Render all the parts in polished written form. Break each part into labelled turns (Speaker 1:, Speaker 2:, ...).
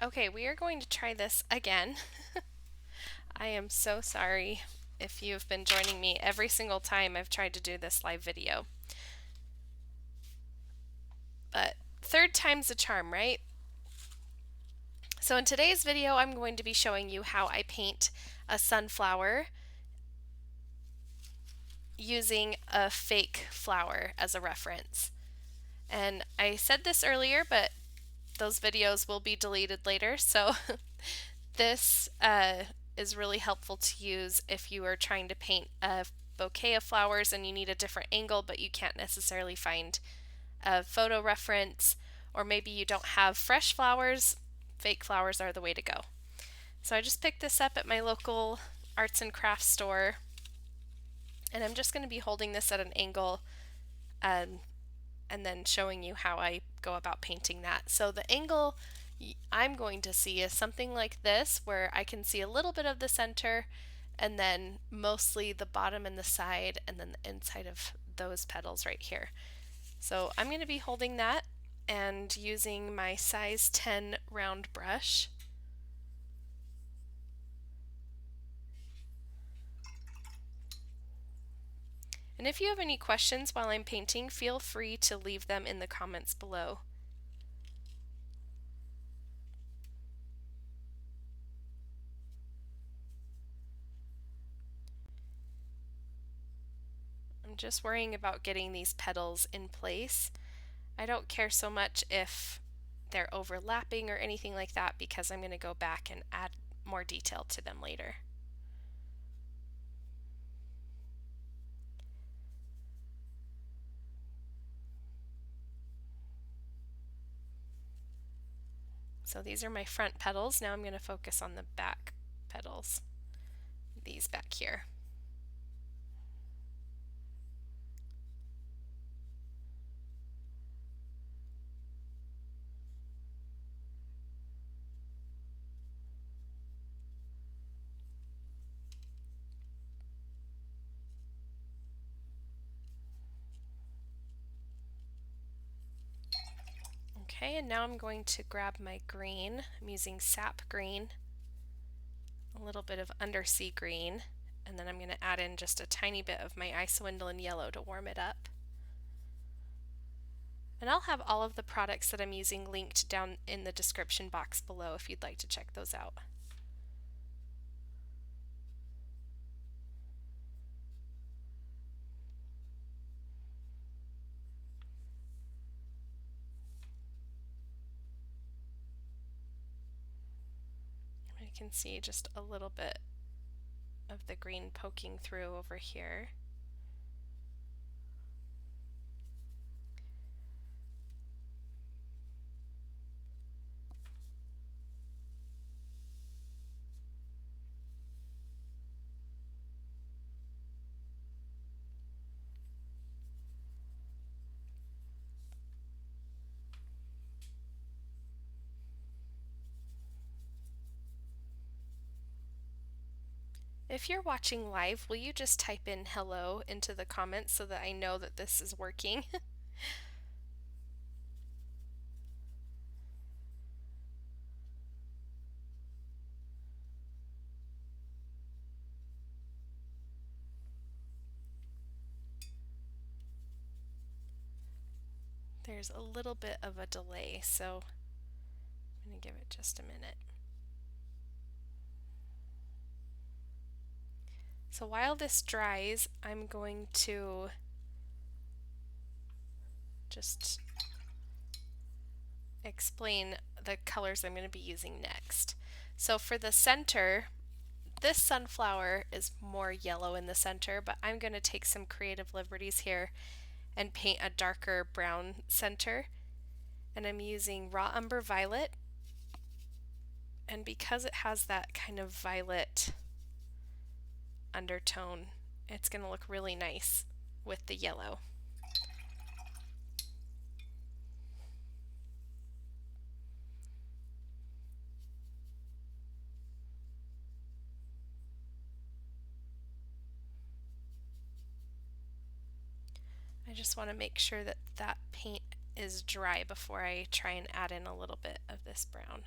Speaker 1: Okay, we are going to try this again. I am so sorry if you've been joining me every single time I've tried to do this live video. But third time's a charm, right? So in today's video, I'm going to be showing you how I paint a sunflower using a fake flower as a reference. And I said this earlier, but those videos will be deleted later, so this is really helpful to use if you are trying to paint a bouquet of flowers and you need a different angle, but you can't necessarily find a photo reference, or maybe you don't have fresh flowers. Fake flowers are the way to go. So I just picked this up at my local arts and crafts store, and I'm just going to be holding this at an angle and then showing you how I go about painting that. So the angle I'm going to see is something like this, where I can see a little bit of the center and then mostly the bottom and the side and then the inside of those petals right here. So I'm going to be holding that and using my size 10 round brush. And if you have any questions while I'm painting, feel free to leave them in the comments below. I'm just worrying about getting these petals in place. I don't care so much if they're overlapping or anything like that, because I'm going to go back and add more detail to them later. So these are my front petals. Now I'm going to focus on the back petals, these back here. Okay, and now I'm going to grab my green. I'm using sap green, a little bit of undersea green, and then I'm going to add in just a tiny bit of my isowindolin yellow to warm it up. And I'll have all of the products that I'm using linked down in the description box below if you'd like to check those out. I can see just a little bit of the green poking through over here. If you're watching live, will you just type in hello into the comments so that I know that this is working? There's a little bit of a delay, so I'm going to give it just a minute. So while this dries, I'm going to just explain the colors I'm going to be using next. So for the center, this sunflower is more yellow in the center, but I'm going to take some creative liberties here and paint a darker brown center. And I'm using raw umber violet, and because it has that kind of violet undertone, it's going to look really nice with the yellow. I just want to make sure that that paint is dry before I try and add in a little bit of this brown.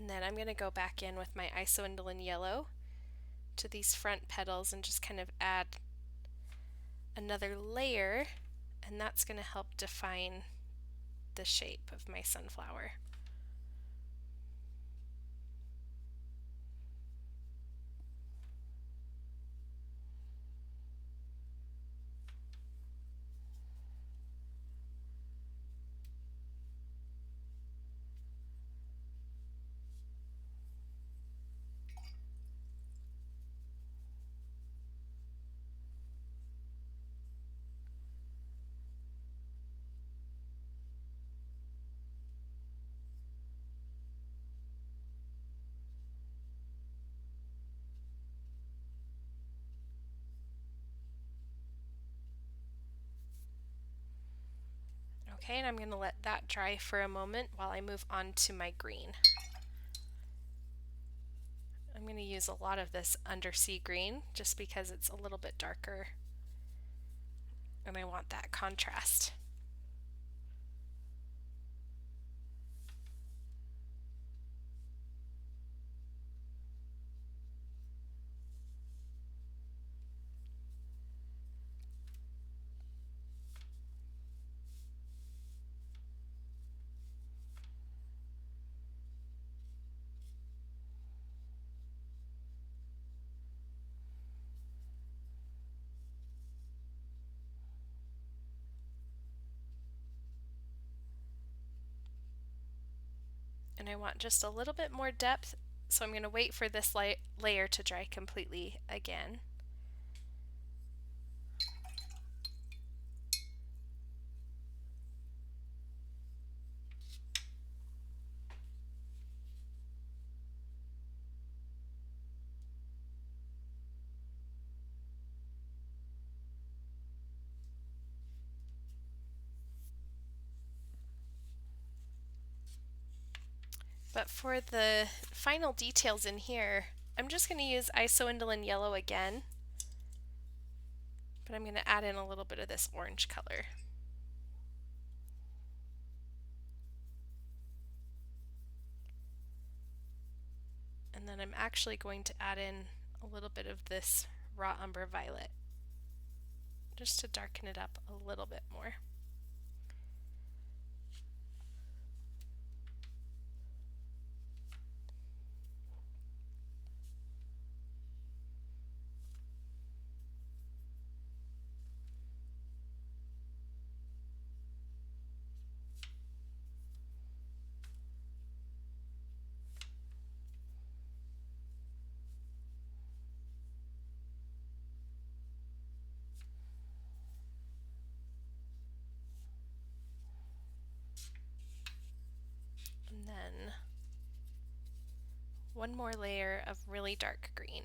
Speaker 1: And then I'm going to go back in with my iso-indolin yellow to these front petals and just kind of add another layer, and that's going to help define the shape of my sunflower. Okay, and I'm going to let that dry for a moment while I move on to my green. I'm going to use a lot of this undersea green just because it's a little bit darker and I want that contrast. And I want just a little bit more depth, so I'm going to wait for this layer to dry completely again. But for the final details in here, I'm just going to use iso-indolin yellow again, but I'm going to add in a little bit of this orange color. And then I'm actually going to add in a little bit of this raw umber violet, just to darken it up a little bit more. And then one more layer of really dark green.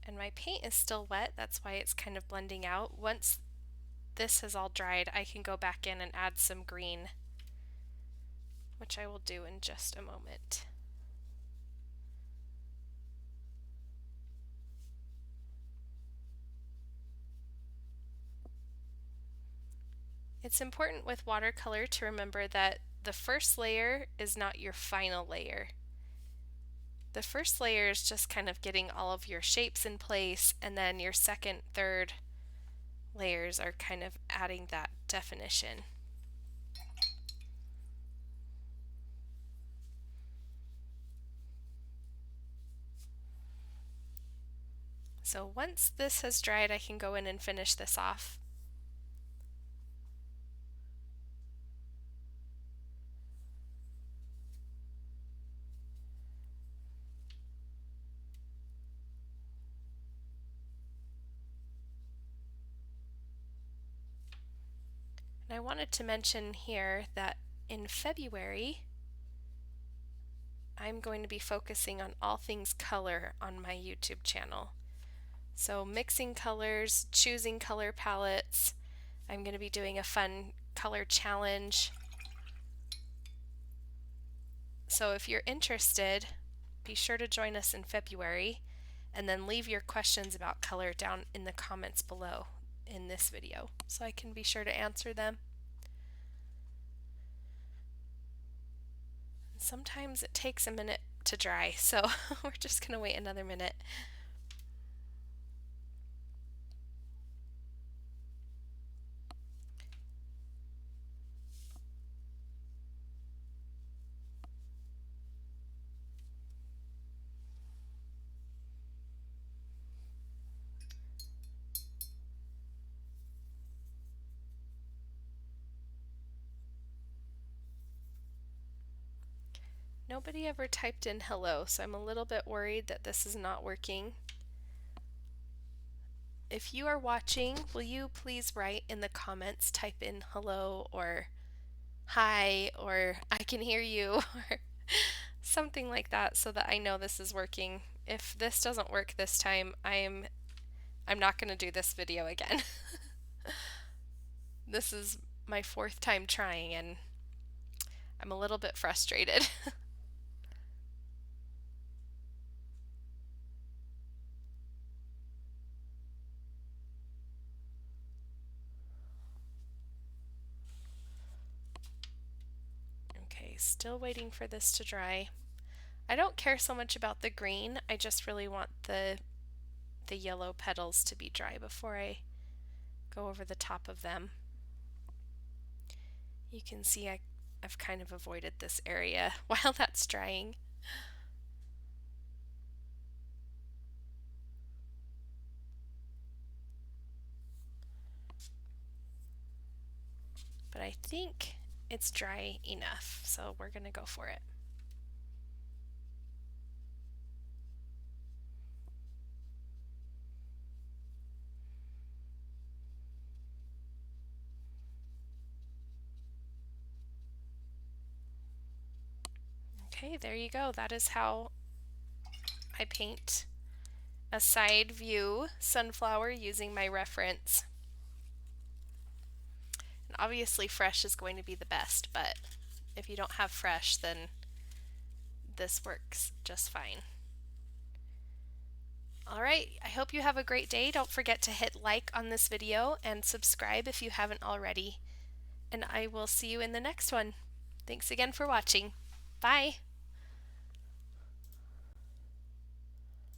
Speaker 1: And my paint is still wet, that's why it's kind of blending out. Once this has all dried, I can go back in and add some green, which I will do in just a moment. It's important with watercolor to remember that the first layer is not your final layer. The first layer is just kind of getting all of your shapes in place, and then your second, third layers are kind of adding that definition. So once this has dried, I can go in and finish this off. And I wanted to mention here that in February, I'm going to be focusing on all things color on my YouTube channel. So mixing colors, choosing color palettes. I'm going to be doing a fun color challenge. So if you're interested, be sure to join us in February, and then leave your questions about color down in the comments below in this video so I can be sure to answer them. sometimes it takes a minute to dry, so we're just going to wait another minute. Nobody ever typed in hello, so I'm a little bit worried that this is not working. If you are watching, will you please write in the comments, type in hello or hi or I can hear you or something like that so that I know this is working. If this doesn't work this time, I'm not going to do this video again. This is my 4th time trying and I'm a little bit frustrated. Okay, still waiting for this to dry. I don't care so much about the green, I just really want the yellow petals to be dry before I go over the top of them. You can see I've kind of avoided this area while that's drying. But I think it's dry enough, so we're going to go for it. Okay, there you go. That is how I paint a side view sunflower using my reference. And obviously fresh is going to be the best, but if you don't have fresh, then this works just fine. Alright, I hope you have a great day. Don't forget to hit like on this video and subscribe if you haven't already. And I will see you in the next one. Thanks again for watching. Bye!